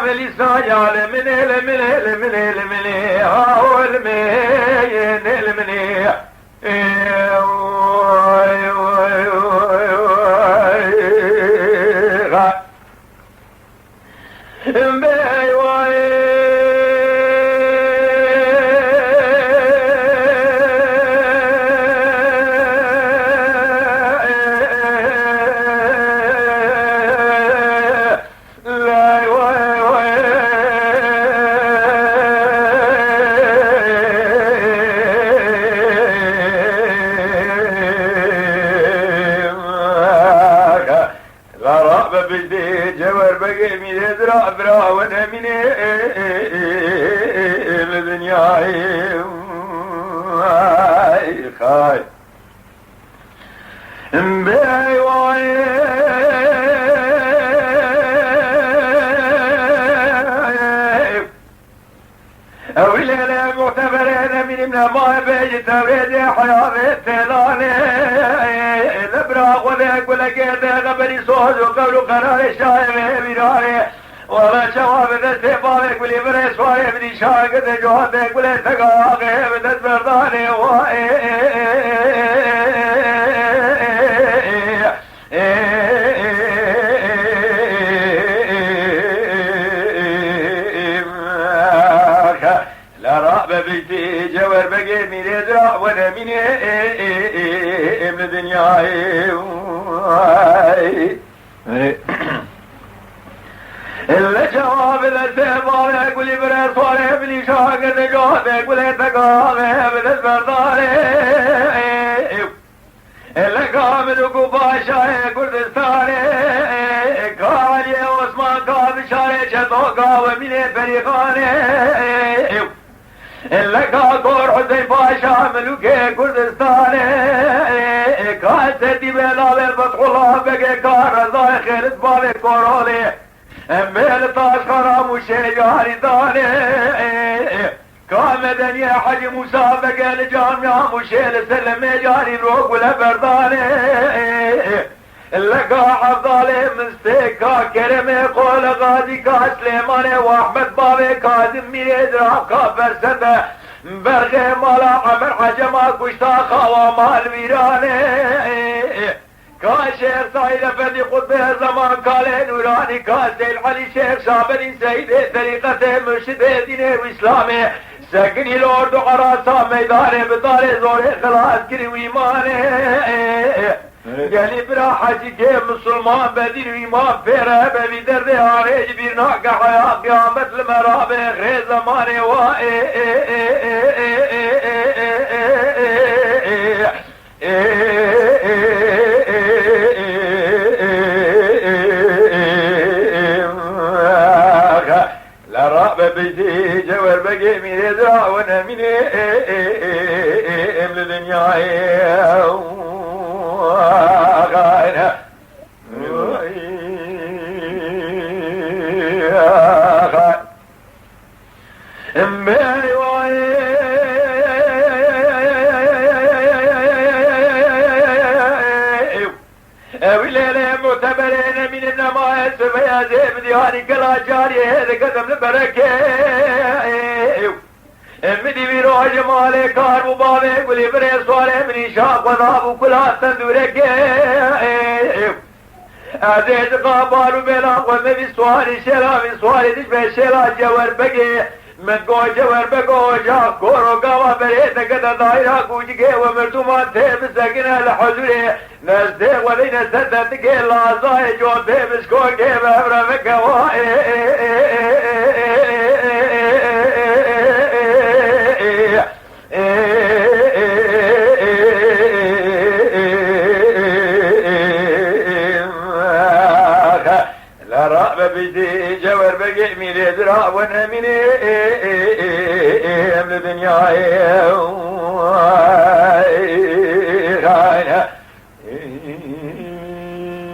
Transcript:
لسان المني المني المني المني هاو المين المني بجدي جوار بقي من يدرع برا وانا من الدنيا خاي بي واي أولي معتبرين من ما بيجي تريد حياة تلاني الابراق وذاك ولقيت غبري صوت وقبل قرار الشايب بناري ولا شواب ذا والابريس واي بدي شاقد جوهدك ولا تقاقي بدت برداني بيتي جوار بقي من يدرع وانا من الدنيا إلا جواب الأسفار يقول بريس صالح بني شاقر جوابك ولا تقامي بدت برداري إلا كامل وقباشا يقول دستاني كامل يا عثمان كامل شاري شتوقا ومن الفريقاني لقى دور حسين باشا ملوكي كردستاني كاسدي بلا بالفتح الله بقي كار رضاي خير اسبابي كورولي امبيل طاش خرام وشيجاري داني كامدن يا حج موسى بقي لجامعة وشيل سلمي جاري روق ولا برداني لقى حفظالي مستيكا كرمي قول غازي كا سليماني واحمد بابي كاظم ميدرا كافر سنده برغي مالا عمر حجما كشتا خوا مال ويراني كا شيخ سعيد افندي قطبه زمان كالي نوراني كا سيد علي شيخ شابرين سيد طريقة مرشد دين واسلامي سكني الارض عراسا ميداني بداري زوري خلاص كري ويماني قالي برا حجي كيف مسلمان بدين ويمان فيره ببي درد عريج بيرناك حياة قيامت المرابع غير زماني لراب بيتي جوار بقي من يدرع وانا من الدنيا غاينا امبي واي وليلة معتبرين من النمايا سبيا زيب دياني كلا جاري هذا قدم البركة امدي بيروح جمالي كار مبابي قولي بريس صالح مني شاق وضاب وكلها تندورك ازيد قابال وبلا ومبي سوالي شلا من سوالي تشبه شلا جوار بقي من قو جوار بقو جاق كورو قاوا بريت قد دايرا كوجيكي ومرتومان تيب ساكنة لحضوري نزدق ولين سددك لا زاي جو تيب سكوكي بابرا مكوا بيدي جوار بقي من يدرع وانا من الدنيا